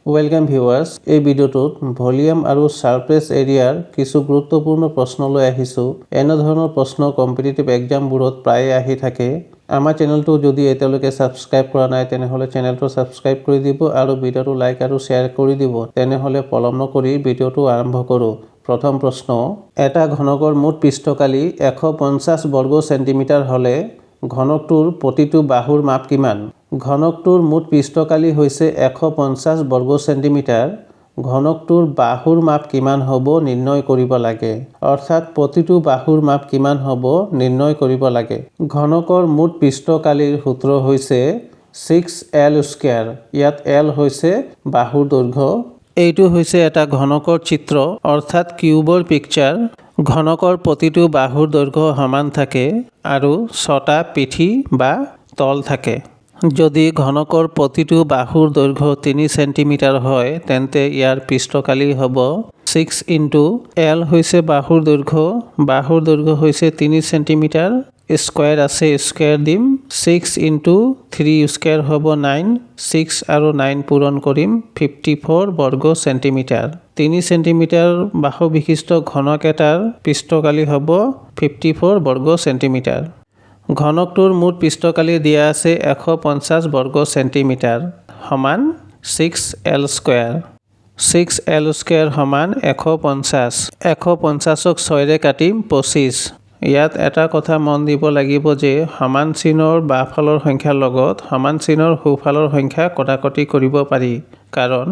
Welcome viewers, এই ভিডিওটোত volume আৰু surface এৰিয়াৰ কিছু গুৰুত্বপূৰ্ণ প্ৰশ্ন লৈ আহিছোঁ। এনে ধৰণৰ প্ৰশ্ন কম্পিটিটিভ এক্সামবোৰত প্ৰায়ে আহি থাকে। আমাৰ চেনেলটো যদি এতিয়ালৈকে সাবস্ক্ৰাইব কৰা নাই তেনেহলে চেনেলটো সাবস্ক্ৰাইব কৰি দিব আৰু ভিডিওটো লাইক আৰু শেয়াৰ কৰি দিব। তেনেহলে পলম নকৰি ভিডিওটো আৰম্ভ কৰোঁ। প্ৰথম প্ৰশ্ন, এটা ঘনকৰ মুঠ পৃষ্ঠকালি 150 বৰ্গ সেন্টিমিটাৰ হলে ঘনকটোৰ প্ৰতিটো বাহুৰ মাপ কিমান? ঘনকটোৰ মুঠ পৃষ্ঠকালি হৈছে 150 বৰ্গ সেন্টিমিটাৰ। ঘনকটোৰ বাহুৰ মাপ কিমান হ'ব নিৰ্ণয় কৰিব লাগে। অৰ্থাৎ প্ৰতিটো বাহুৰ মাপ কিমান হ'ব নিৰ্ণয় কৰিব লাগে। ঘনকৰ মুঠ পৃষ্ঠকালিৰ সূত্ৰ হৈছে 6L স্কয়াৰ। ইয়াত L হৈছে বাহুৰ দৈৰ্ঘ্য। এইটো হৈছে এটা ঘনকৰ চিত্ৰ অৰ্থাৎ কিউবৰ পিকচাৰ। ঘনকৰ প্ৰতিটো বাহুৰ দৈৰ্ঘ্য সমান থাকে আৰু 6টা পিঠি বা তল থাকে। যদি ঘনকৰ প্ৰতিটো বাহুৰ দৈৰ্ঘ্য 3 সেন্টিমিটাৰ হয় তেন্তে ইয়াৰ পৃষ্ঠকালি হ'ব 6 * L হৈছে বাহুৰ দৈৰ্ঘ্য। বাহুৰ দৈৰ্ঘ্য হৈছে 3 সেন্টিমিটাৰ। স্কয়াৰ আছে, স্কয়াৰ দিম। 6 * 3 স্কয়াৰ হ'ব 9। 6 আৰু 9 পূৰণ কৰিম 54 বৰ্গ সেন্টিমিটাৰ। 3 সেন্টিমিটাৰ বাহু বিশিষ্ট ঘনক এটাৰ পৃষ্ঠকালি হ'ব 54 বৰ্গ সেন্টিমিটাৰ। ঘনকটোৰ মুঠ পৃষ্ঠকালি দিয়া আছে 150 বৰ্গ সেন্টিমিটাৰ সমান 6L স্কয়াৰ। 6L স্কয়াৰ সমান 150। 150ক 6ৰে কাটিম 25। ইয়াত এটা কথা মন দিব লাগিব যে সমান চিনৰ বাওঁফালৰ সংখ্যাৰ লগত সমান চিনৰ সোঁফালৰ সংখ্যা কটাকটি কৰিব পাৰি। কাৰণ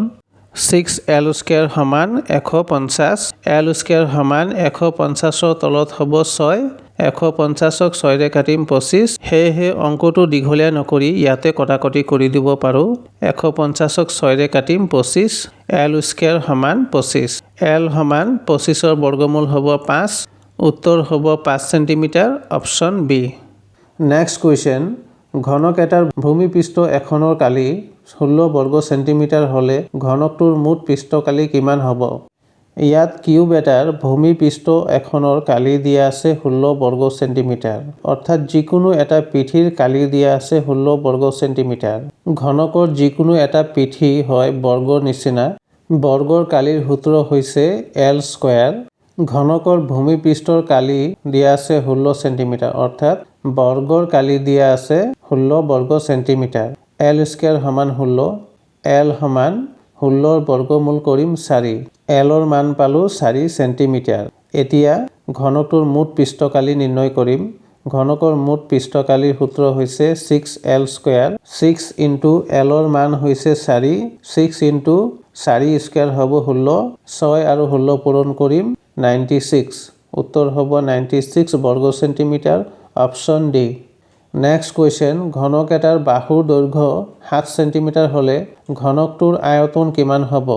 6L স্কয়াৰ সমান 150। L স্কয়াৰ সমান 150ৰ তলত হ'ব 6। 150ক 6ৰে কাটিম 25। সেয়েহে অংকটো দীঘলীয়া নকৰি ইয়াতে কটাকটি কৰি দিব পাৰোঁ। 150ক 6ৰে কাটিম 25। L স্কয়াৰ সমান 25। L সমান 25ৰ বৰ্গমূল হ'ব 5। উত্তৰ হ'ব 5 centimetre. Option B. Next question, ঘনক এটাৰ ভূমিপৃষ্ঠ এখনৰ কালি 16 বৰ্গ সেন্টিমিটাৰ হলে ঘনকটোৰ মুঠ পৃষ্ঠকালি কিমান হ'ব? ইয়াত কিউব এটাৰ ভূমিপৃষ্ঠ এখনৰ কালি দিয়া আছে 16 বৰ্গ সেন্টিমিটাৰ। অৰ্থাৎ যিকোনো এটা পিঠিৰ কালি দিয়া আছে 16 বৰ্গ সেন্টিমিটাৰ। ঘনকৰ যিকোনো এটা পিঠি হয় বৰ্গৰ নিচিনা। বৰ্গৰ কালিৰ সূত্ৰ হৈছে L স্কয়াৰ। ঘনকৰ ভূমিপৃষ্ঠৰ কালি দিয়া আছে 16 সেন্টিমিটাৰ। অৰ্থাৎ বৰ্গৰ কালি দিয়া আছে 16 বৰ্গ সেন্টিমিটাৰ। L স্কয়াৰ সমান 16। L সমান 16ৰ বৰ্গমূল কৰিম 4। Lৰ মান পালোঁ 4 সেন্টিমিটাৰ। এতিয়া ঘনকটোৰ মুঠ পৃষ্ঠকালি নিৰ্ণয় কৰিম। ঘনকৰ মুঠ পৃষ্ঠকালিৰ সূত্ৰ হৈছে 6L স্কয়াৰ। 6 * Lৰ মান হৈছে 4। 6 * 4 স্কয়াৰ হ'ব 16। 6 আৰু 16 পূৰণ কৰিম 96। উত্তৰ হ'ব 96 বৰ্গ centimetre. Option D. Next question, ঘনক এটাৰ বাহুৰ দৈৰ্ঘ্য 7 সেন্টিমিটাৰ হলে ঘনকটোৰ আয়তন কিমান হ'ব?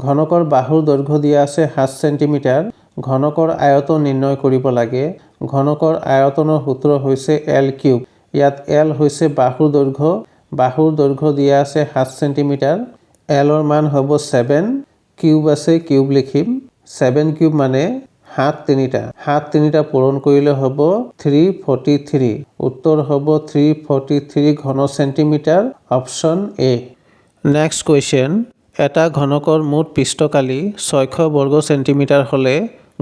ঘনকৰ বাহুৰ দৈৰ্ঘ্য দিয়া আছে 7 সেন্টিমিটাৰ। ঘনকৰ আয়তন নিৰ্ণয় কৰিব লাগে। ঘনকৰ আয়তনৰ সূত্ৰ হৈছে L কিউব। ইয়াত L হৈছে বাহুৰ দৈৰ্ঘ্য। বাহুৰ দৈৰ্ঘ্য দিয়া আছে 7 সেন্টিমিটাৰ। Lৰ মান হ'ব 7। কিউব আছে, কিউব লিখিম। 7 কিউব মানে 7 তিনিটা। 7 তিনিটা পূৰণ কৰিলে হ'ব 343। উত্তৰ হ'ব 343 ঘন centimetre. Option A. Next question, এটা ঘনকৰ মুঠ পৃষ্ঠকালি 600 বৰ্গ সেন্টিমিটাৰ হলে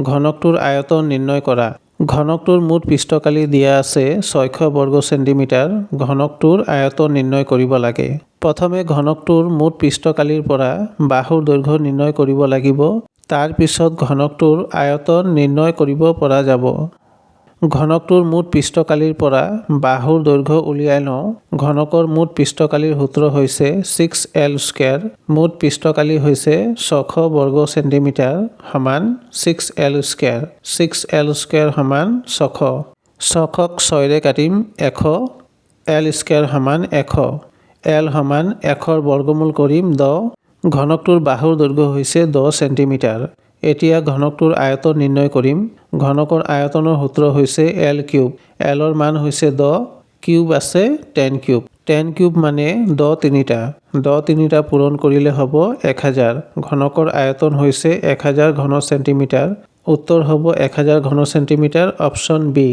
ঘনকটোৰ আয়তন নিৰ্ণয় কৰা। ঘনকটোৰ মুঠ পৃষ্ঠকালি দিয়া আছে 600 বৰ্গ সেন্টিমিটাৰ। ঘনকটোৰ আয়তন নিৰ্ণয় কৰিব লাগে। প্ৰথমে ঘনকটোৰ মুঠ পৃষ্ঠকালিৰ পৰা বাহুৰ দৈৰ্ঘ্য নিৰ্ণয় কৰিব লাগিব। তাৰ পিছত ঘনকটোৰ আয়তন নিৰ্ণয় কৰিব পৰা যাব। ঘনকটোৰ মুঠ পৃষ্ঠকালিৰ পৰা বাহুৰ দৈৰ্ঘ্য উলিয়াই লওঁ। ঘনকৰ মুঠ পৃষ্ঠকালিৰ সূত্ৰ হৈছে 6L স্কয়াৰ। মুঠ পৃষ্ঠকালি হৈছে 600 বৰ্গ সেন্টিমিটাৰ সমান 6L স্কয়াৰ। 6L স্কয়াৰ সমান 600। 600ক 6ৰে কাটিম 100। L স্কয়াৰ সমান 100। L সমান 100ৰ বৰ্গমূল কৰিম 10। ঘনকটোৰ বাহুৰ দৈৰ্ঘ্য হৈছে 10 সেন্টিমিটাৰ। এতিয়া ঘনকটোৰ আয়তন নিৰ্ণয় কৰিম। ঘনকৰ আয়তনৰ সূত্ৰ হৈছে L কিউব। Lৰ মান হৈছে 10। কিউব আছে 10 কিউব। 10 কিউব মানে 10 তিনিটা। 10 তিনিটা পূৰণ কৰিলে হ'ব 1000। ঘনকৰ আয়তন হৈছে 1000 ঘন সেন্টিমিটাৰ। উত্তৰ হ'ব 1000 ঘন সেন্টিমিটাৰ। Option B.